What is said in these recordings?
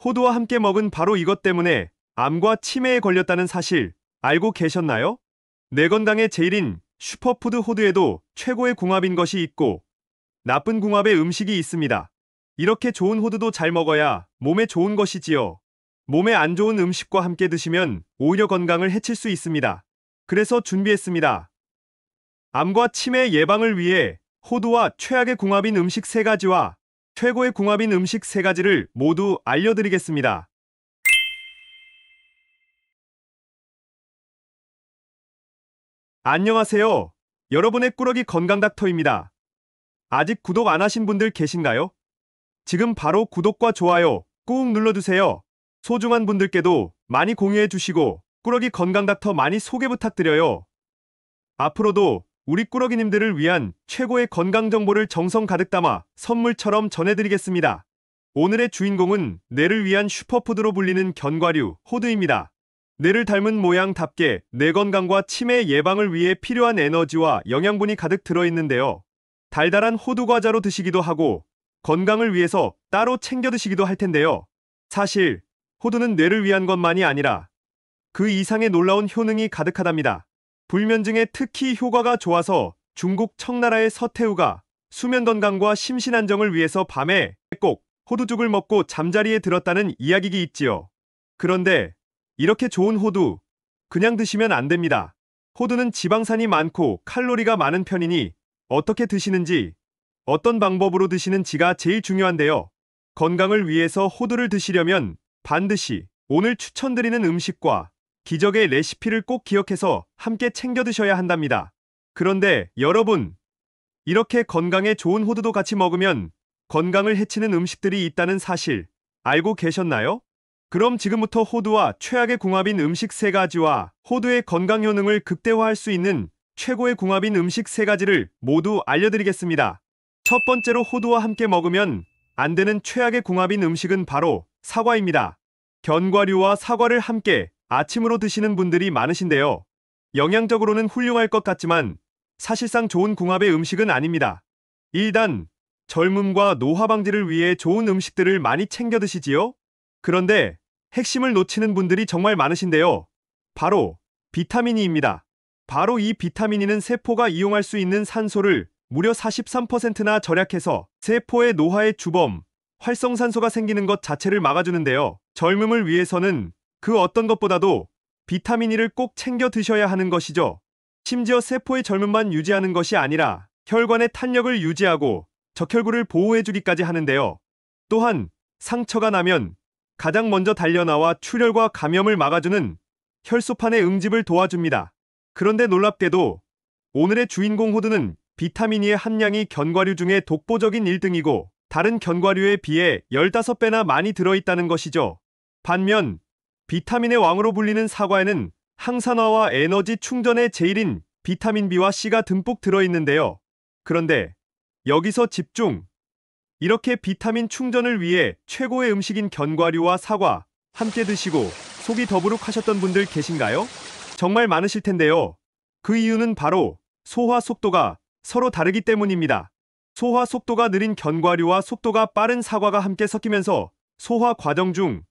호두와 함께 먹은 바로 이것 때문에 암과 치매에 걸렸다는 사실 알고 계셨나요? 내 건강의 제일인 슈퍼푸드 호두에도 최고의 궁합인 것이 있고 나쁜 궁합의 음식이 있습니다. 이렇게 좋은 호두도 잘 먹어야 몸에 좋은 것이지요. 몸에 안 좋은 음식과 함께 드시면 오히려 건강을 해칠 수 있습니다. 그래서 준비했습니다. 암과 치매 예방을 위해 호두와 최악의 궁합인 음식 3가지와 최고의 궁합인 음식 3가지를 모두 알려드리겠습니다. 안녕하세요. 여러분의 꾸러기 건강닥터입니다. 아직 구독 안 하신 분들 계신가요? 지금 바로 구독과 좋아요 꾹 눌러주세요. 소중한 분들께도 많이 공유해 주시고 꾸러기 건강닥터 많이 소개 부탁드려요. 앞으로도 우리 꾸러기님들을 위한 최고의 건강 정보를 정성 가득 담아 선물처럼 전해드리겠습니다. 오늘의 주인공은 뇌를 위한 슈퍼푸드로 불리는 견과류 호두입니다. 뇌를 닮은 모양답게 뇌 건강과 치매 예방을 위해 필요한 에너지와 영양분이 가득 들어있는데요. 달달한 호두 과자로 드시기도 하고 건강을 위해서 따로 챙겨 드시기도 할 텐데요. 사실 호두는 뇌를 위한 것만이 아니라 그 이상의 놀라운 효능이 가득하답니다. 불면증에 특히 효과가 좋아서 중국 청나라의 서태후가 수면 건강과 심신 안정을 위해서 밤에 꼭 호두죽을 먹고 잠자리에 들었다는 이야기가 있지요. 그런데 이렇게 좋은 호두 그냥 드시면 안 됩니다. 호두는 지방산이 많고 칼로리가 많은 편이니 어떻게 드시는지, 어떤 방법으로 드시는지가 제일 중요한데요. 건강을 위해서 호두를 드시려면 반드시 오늘 추천드리는 음식과 기적의 레시피를 꼭 기억해서 함께 챙겨 드셔야 한답니다. 그런데 여러분, 이렇게 건강에 좋은 호두도 같이 먹으면 건강을 해치는 음식들이 있다는 사실 알고 계셨나요? 그럼 지금부터 호두와 최악의 궁합인 음식 3가지와 호두의 건강 효능을 극대화할 수 있는 최고의 궁합인 음식 3가지를 모두 알려드리겠습니다. 첫 번째로 호두와 함께 먹으면 안 되는 최악의 궁합인 음식은 바로 사과입니다. 견과류와 사과를 함께 아침으로 드시는 분들이 많으신데요. 영양적으로는 훌륭할 것 같지만 사실상 좋은 궁합의 음식은 아닙니다. 일단 젊음과 노화 방지를 위해 좋은 음식들을 많이 챙겨 드시지요? 그런데 핵심을 놓치는 분들이 정말 많으신데요. 바로 비타민 E입니다. 바로 이 비타민 E는 세포가 이용할 수 있는 산소를 무려 43%나 절약해서 세포의 노화의 주범, 활성산소가 생기는 것 자체를 막아주는데요. 젊음을 위해서는 그 어떤 것보다도 비타민 E를 꼭 챙겨 드셔야 하는 것이죠. 심지어 세포의 젊음만 유지하는 것이 아니라 혈관의 탄력을 유지하고 적혈구를 보호해주기까지 하는데요. 또한 상처가 나면 가장 먼저 달려나와 출혈과 감염을 막아주는 혈소판의 응집을 도와줍니다. 그런데 놀랍게도 오늘의 주인공 호두는 비타민 E의 함량이 견과류 중에 독보적인 1등이고 다른 견과류에 비해 15배나 많이 들어있다는 것이죠. 반면 비타민의 왕으로 불리는 사과에는 항산화와 에너지 충전의 제일인 비타민 B와 C가 듬뿍 들어있는데요. 그런데 여기서 집중! 이렇게 비타민 충전을 위해 최고의 음식인 견과류와 사과 함께 드시고 속이 더부룩하셨던 분들 계신가요? 정말 많으실 텐데요. 그 이유는 바로 소화 속도가 서로 다르기 때문입니다. 소화 속도가 느린 견과류와 속도가 빠른 사과가 함께 섞이면서 소화 과정 중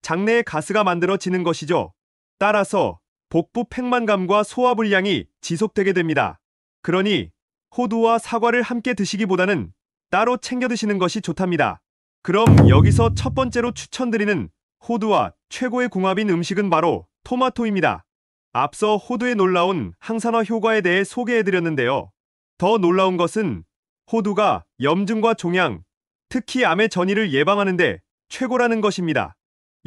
장내에 가스가 만들어지는 것이죠. 따라서 복부 팽만감과 소화불량이 지속되게 됩니다. 그러니 호두와 사과를 함께 드시기보다는 따로 챙겨 드시는 것이 좋답니다. 그럼 여기서 첫 번째로 추천드리는 호두와 최고의 궁합인 음식은 바로 토마토입니다. 앞서 호두의 놀라운 항산화 효과에 대해 소개해드렸는데요. 더 놀라운 것은 호두가 염증과 종양, 특히 암의 전이를 예방하는데 최고라는 것입니다.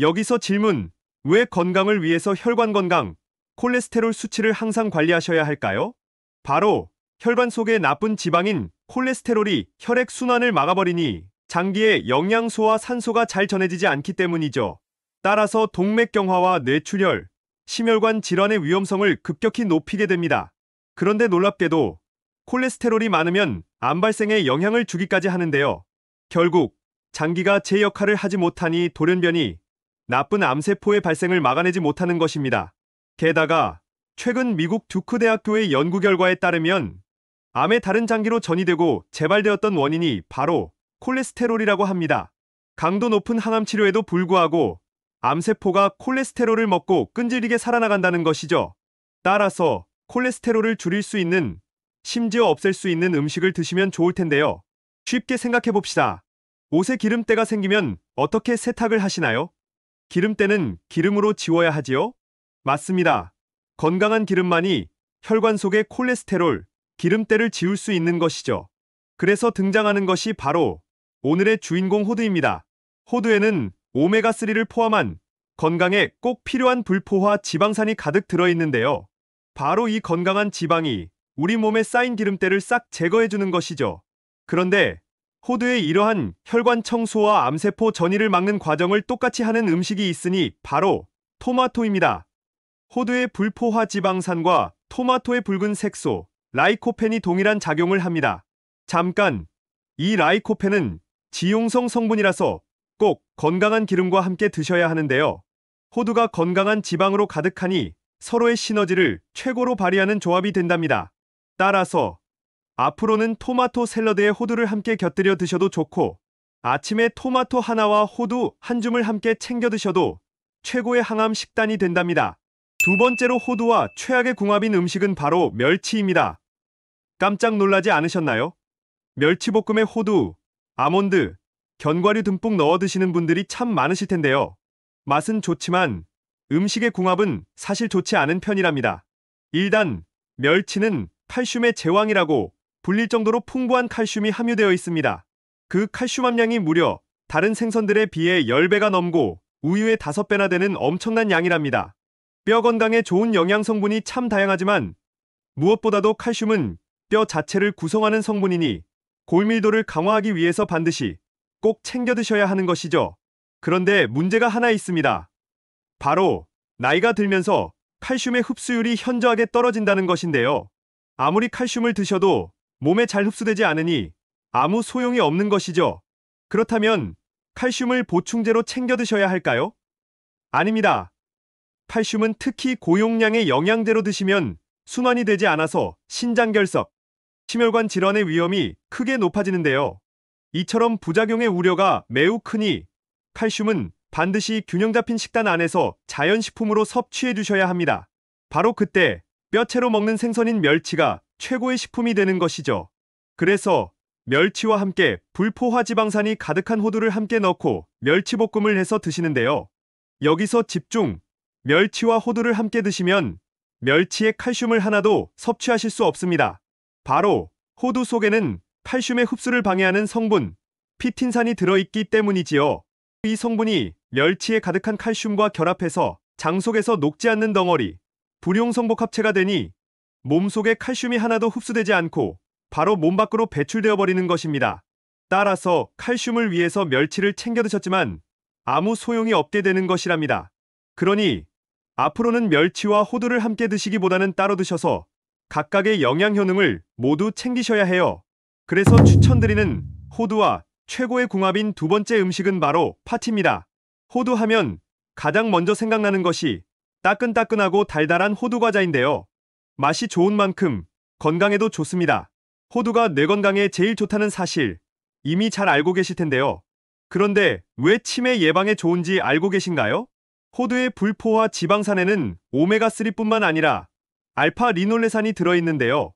여기서 질문, 왜 건강을 위해서 혈관 건강, 콜레스테롤 수치를 항상 관리하셔야 할까요? 바로 혈관 속의 나쁜 지방인 콜레스테롤이 혈액 순환을 막아버리니 장기에 영양소와 산소가 잘 전해지지 않기 때문이죠. 따라서 동맥경화와 뇌출혈, 심혈관 질환의 위험성을 급격히 높이게 됩니다. 그런데 놀랍게도 콜레스테롤이 많으면 암 발생에 영향을 주기까지 하는데요. 결국 장기가 제 역할을 하지 못하니 돌연변이 나쁜 암세포의 발생을 막아내지 못하는 것입니다. 게다가 최근 미국 듀크 대학교의 연구 결과에 따르면 암의 다른 장기로 전이되고 재발되었던 원인이 바로 콜레스테롤이라고 합니다. 강도 높은 항암 치료에도 불구하고 암세포가 콜레스테롤을 먹고 끈질기게 살아나간다는 것이죠. 따라서 콜레스테롤을 줄일 수 있는, 심지어 없앨 수 있는 음식을 드시면 좋을 텐데요. 쉽게 생각해 봅시다. 옷에 기름때가 생기면 어떻게 세탁을 하시나요? 기름때는 기름으로 지워야 하지요? 맞습니다. 건강한 기름만이 혈관 속의 콜레스테롤, 기름때를 지울 수 있는 것이죠. 그래서 등장하는 것이 바로 오늘의 주인공 호두입니다. 호두에는 오메가3를 포함한 건강에 꼭 필요한 불포화 지방산이 가득 들어있는데요. 바로 이 건강한 지방이 우리 몸에 쌓인 기름때를 싹 제거해주는 것이죠. 그런데 호두의 이러한 혈관 청소와 암세포 전이를 막는 과정을 똑같이 하는 음식이 있으니 바로 토마토입니다. 호두의 불포화 지방산과 토마토의 붉은 색소, 라이코펜이 동일한 작용을 합니다. 잠깐, 이 라이코펜은 지용성 성분이라서 꼭 건강한 기름과 함께 드셔야 하는데요. 호두가 건강한 지방으로 가득하니 서로의 시너지를 최고로 발휘하는 조합이 된답니다. 따라서 앞으로는 토마토 샐러드에 호두를 함께 곁들여 드셔도 좋고, 아침에 토마토 하나와 호두 한 줌을 함께 챙겨 드셔도 최고의 항암 식단이 된답니다. 두 번째로 호두와 최악의 궁합인 음식은 바로 멸치입니다. 깜짝 놀라지 않으셨나요? 멸치볶음에 호두, 아몬드, 견과류 듬뿍 넣어 드시는 분들이 참 많으실 텐데요. 맛은 좋지만 음식의 궁합은 사실 좋지 않은 편이랍니다. 일단 멸치는 칼슘의 제왕이라고 불릴 정도로 풍부한 칼슘이 함유되어 있습니다. 그 칼슘 함량이 무려 다른 생선들에 비해 10배가 넘고 우유의 5배나 되는 엄청난 양이랍니다. 뼈 건강에 좋은 영양 성분이 참 다양하지만 무엇보다도 칼슘은 뼈 자체를 구성하는 성분이니 골밀도를 강화하기 위해서 반드시 꼭 챙겨 드셔야 하는 것이죠. 그런데 문제가 하나 있습니다. 바로 나이가 들면서 칼슘의 흡수율이 현저하게 떨어진다는 것인데요. 아무리 칼슘을 드셔도 몸에 잘 흡수되지 않으니 아무 소용이 없는 것이죠. 그렇다면 칼슘을 보충제로 챙겨 드셔야 할까요? 아닙니다. 칼슘은 특히 고용량의 영양제로 드시면 순환이 되지 않아서 신장결석, 심혈관 질환의 위험이 크게 높아지는데요. 이처럼 부작용의 우려가 매우 크니 칼슘은 반드시 균형 잡힌 식단 안에서 자연식품으로 섭취해 주셔야 합니다. 바로 그때 뼈채로 먹는 생선인 멸치가 최고의 식품이 되는 것이죠. 그래서 멸치와 함께 불포화 지방산이 가득한 호두를 함께 넣고 멸치볶음을 해서 드시는데요. 여기서 집중! 멸치와 호두를 함께 드시면 멸치의 칼슘을 하나도 섭취하실 수 없습니다. 바로 호두 속에는 칼슘의 흡수를 방해하는 성분, 피틴산이 들어있기 때문이지요. 이 성분이 멸치에 가득한 칼슘과 결합해서 장 속에서 녹지 않는 덩어리, 불용성복합체가 되니 몸속에 칼슘이 하나도 흡수되지 않고 바로 몸 밖으로 배출되어 버리는 것입니다. 따라서 칼슘을 위해서 멸치를 챙겨 드셨지만 아무 소용이 없게 되는 것이랍니다. 그러니 앞으로는 멸치와 호두를 함께 드시기보다는 따로 드셔서 각각의 영양 효능을 모두 챙기셔야 해요. 그래서 추천드리는 호두와 최고의 궁합인 두 번째 음식은 바로 파티입니다. 호두 하면 가장 먼저 생각나는 것이 따끈따끈하고 달달한 호두 과자인데요. 맛이 좋은 만큼 건강에도 좋습니다. 호두가 뇌 건강에 제일 좋다는 사실 이미 잘 알고 계실 텐데요. 그런데 왜 치매 예방에 좋은지 알고 계신가요? 호두의 불포화 지방산에는 오메가3뿐만 아니라 알파 리놀레산이 들어있는데요.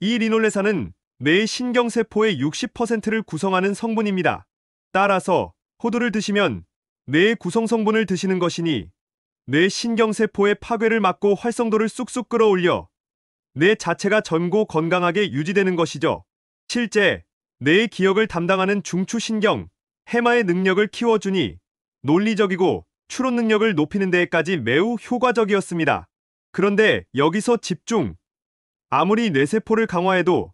이 리놀레산은 뇌의 신경세포의 60%를 구성하는 성분입니다. 따라서 호두를 드시면 뇌의 구성 성분을 드시는 것이니 뇌 신경세포의 파괴를 막고 활성도를 쑥쑥 끌어올려 뇌 자체가 젊고 건강하게 유지되는 것이죠. 실제 뇌의 기억을 담당하는 중추신경, 해마의 능력을 키워주니 논리적이고 추론 능력을 높이는 데에까지 매우 효과적이었습니다. 그런데 여기서 집중! 아무리 뇌세포를 강화해도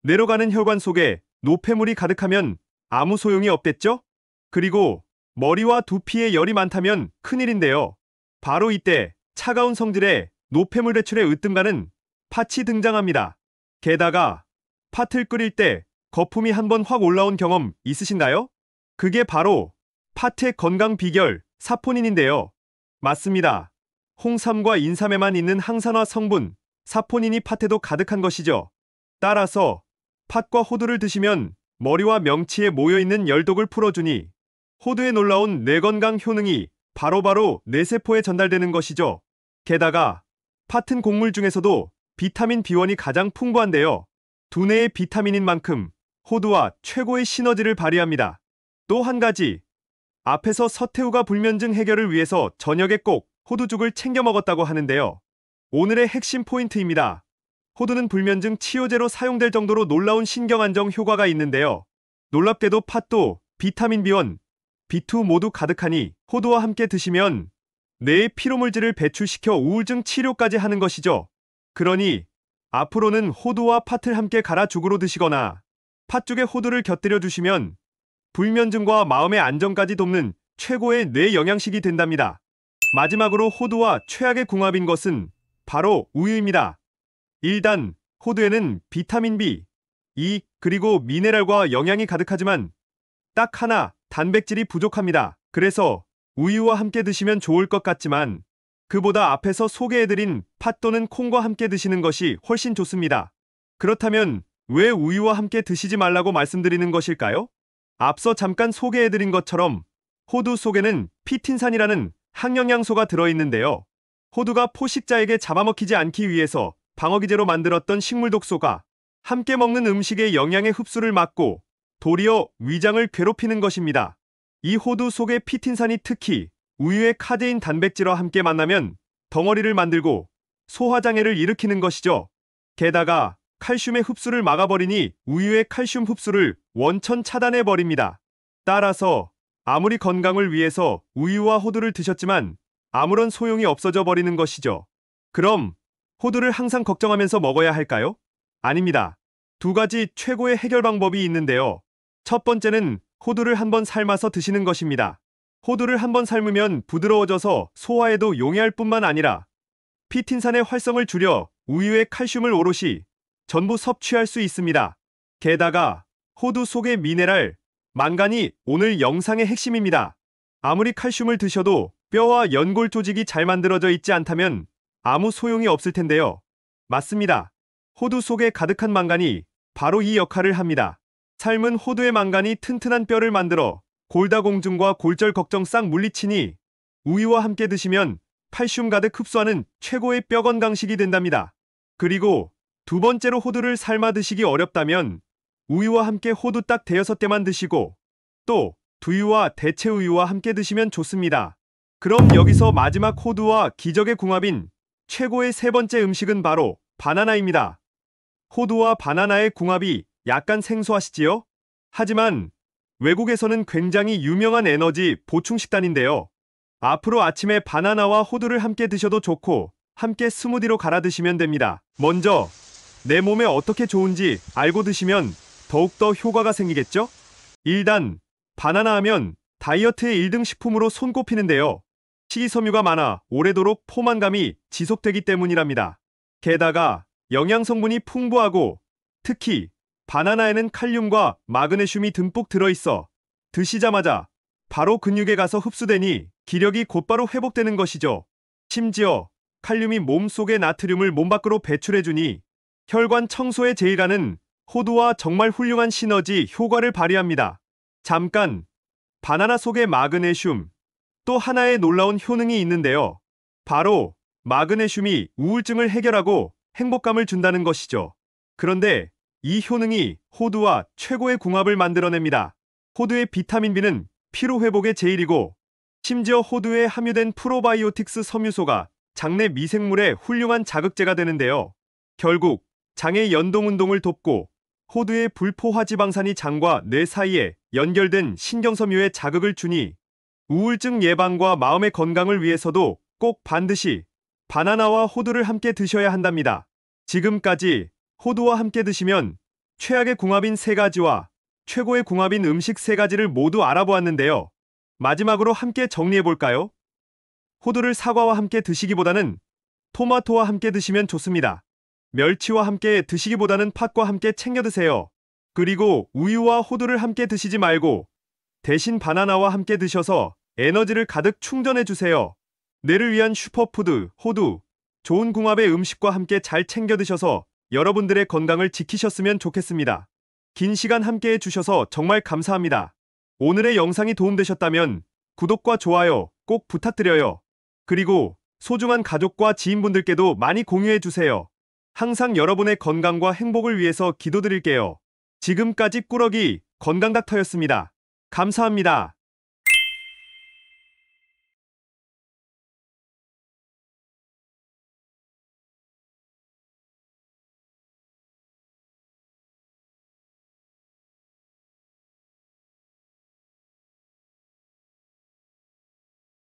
뇌로 가는 혈관 속에 노폐물이 가득하면 아무 소용이 없겠죠? 그리고 머리와 두피에 열이 많다면 큰일인데요. 바로 이때 차가운 성질의 노폐물 배출에 으뜸가는 팥이 등장합니다. 게다가 팥을 끓일 때 거품이 한번 확 올라온 경험 있으신가요? 그게 바로 팥의 건강 비결 사포닌인데요. 맞습니다. 홍삼과 인삼에만 있는 항산화 성분 사포닌이 팥에도 가득한 것이죠. 따라서 팥과 호두를 드시면 머리와 명치에 모여있는 열독을 풀어주니 호두의 놀라운 뇌건강 효능이 바로바로 뇌세포에 전달되는 것이죠. 게다가 팥은 곡물 중에서도 비타민 B1이 가장 풍부한데요. 두뇌의 비타민인 만큼 호두와 최고의 시너지를 발휘합니다. 또 한 가지, 앞에서 서태후가 불면증 해결을 위해서 저녁에 꼭 호두죽을 챙겨 먹었다고 하는데요. 오늘의 핵심 포인트입니다. 호두는 불면증 치료제로 사용될 정도로 놀라운 신경안정 효과가 있는데요. 놀랍게도 팥도 비타민 B1, B2 모두 가득하니 호두와 함께 드시면 뇌의 피로물질을 배출시켜 우울증 치료까지 하는 것이죠. 그러니 앞으로는 호두와 팥을 함께 갈아 죽으로 드시거나 팥죽에 호두를 곁들여 주시면 불면증과 마음의 안정까지 돕는 최고의 뇌 영양식이 된답니다. 마지막으로 호두와 최악의 궁합인 것은 바로 우유입니다. 일단 호두에는 비타민 B, E 그리고 미네랄과 영양이 가득하지만 딱 하나 단백질이 부족합니다. 그래서 우유와 함께 드시면 좋을 것 같지만 그보다 앞에서 소개해드린 팥 또는 콩과 함께 드시는 것이 훨씬 좋습니다. 그렇다면 왜 우유와 함께 드시지 말라고 말씀드리는 것일까요? 앞서 잠깐 소개해드린 것처럼 호두 속에는 피틴산이라는 항영양소가 들어있는데요. 호두가 포식자에게 잡아먹히지 않기 위해서 방어기제로 만들었던 식물독소가 함께 먹는 음식의 영양의 흡수를 막고 도리어 위장을 괴롭히는 것입니다. 이 호두 속의 피틴산이 특히 우유의 카제인 단백질과 함께 만나면 덩어리를 만들고 소화장애를 일으키는 것이죠. 게다가 칼슘의 흡수를 막아버리니 우유의 칼슘 흡수를 원천 차단해버립니다. 따라서 아무리 건강을 위해서 우유와 호두를 드셨지만 아무런 소용이 없어져 버리는 것이죠. 그럼 호두를 항상 걱정하면서 먹어야 할까요? 아닙니다. 두 가지 최고의 해결 방법이 있는데요. 첫 번째는 호두를 한번 삶아서 드시는 것입니다. 호두를 한번 삶으면 부드러워져서 소화에도 용이할 뿐만 아니라 피틴산의 활성을 줄여 우유의 칼슘을 오롯이 전부 섭취할 수 있습니다. 게다가 호두 속의 미네랄, 망간이 오늘 영상의 핵심입니다. 아무리 칼슘을 드셔도 뼈와 연골 조직이 잘 만들어져 있지 않다면 아무 소용이 없을 텐데요. 맞습니다. 호두 속에 가득한 망간이 바로 이 역할을 합니다. 삶은 호두의 망간이 튼튼한 뼈를 만들어 골다공증과 골절 걱정 싹 물리치니 우유와 함께 드시면 칼슘 가득 흡수하는 최고의 뼈 건강식이 된답니다. 그리고 두 번째로 호두를 삶아 드시기 어렵다면 우유와 함께 호두 딱 대여섯 개만 드시고 또 두유와 대체 우유와 함께 드시면 좋습니다. 그럼 여기서 마지막 호두와 기적의 궁합인 최고의 세 번째 음식은 바로 바나나입니다. 호두와 바나나의 궁합이 약간 생소하시지요? 하지만 외국에서는 굉장히 유명한 에너지 보충 식단인데요. 앞으로 아침에 바나나와 호두를 함께 드셔도 좋고 함께 스무디로 갈아 드시면 됩니다. 먼저 내 몸에 어떻게 좋은지 알고 드시면 더욱더 효과가 생기겠죠? 일단 바나나 하면 다이어트의 1등 식품으로 손꼽히는데요. 식이섬유가 많아 오래도록 포만감이 지속되기 때문이랍니다. 게다가 영양 성분이 풍부하고 특히 바나나에는 칼륨과 마그네슘이 듬뿍 들어있어 드시자마자 바로 근육에 가서 흡수되니 기력이 곧바로 회복되는 것이죠. 심지어 칼륨이 몸속의 나트륨을 몸 밖으로 배출해주니 혈관 청소에 제일하는 호두와 정말 훌륭한 시너지 효과를 발휘합니다. 잠깐, 바나나 속의 마그네슘, 또 하나의 놀라운 효능이 있는데요. 바로 마그네슘이 우울증을 해결하고 행복감을 준다는 것이죠. 그런데 이 효능이 호두와 최고의 궁합을 만들어냅니다. 호두의 비타민 B는 피로 회복에 제일이고 심지어 호두에 함유된 프로바이오틱스 섬유소가 장내 미생물의 훌륭한 자극제가 되는데요. 결국 장의 연동 운동을 돕고 호두의 불포화지방산이 장과 뇌 사이에 연결된 신경섬유에 자극을 주니 우울증 예방과 마음의 건강을 위해서도 꼭 반드시 바나나와 호두를 함께 드셔야 한답니다. 지금까지 호두와 함께 드시면 최악의 궁합인 세 가지와 최고의 궁합인 음식 세 가지를 모두 알아보았는데요. 마지막으로 함께 정리해볼까요? 호두를 사과와 함께 드시기보다는 토마토와 함께 드시면 좋습니다. 멸치와 함께 드시기보다는 팥과 함께 챙겨 드세요. 그리고 우유와 호두를 함께 드시지 말고 대신 바나나와 함께 드셔서 에너지를 가득 충전해 주세요. 뇌를 위한 슈퍼푸드, 호두, 좋은 궁합의 음식과 함께 잘 챙겨 드셔서 여러분들의 건강을 지키셨으면 좋겠습니다. 긴 시간 함께 해주셔서 정말 감사합니다. 오늘의 영상이 도움되셨다면 구독과 좋아요 꼭 부탁드려요. 그리고 소중한 가족과 지인분들께도 많이 공유해주세요. 항상 여러분의 건강과 행복을 위해서 기도드릴게요. 지금까지 꾸러기 건강닥터였습니다. 감사합니다.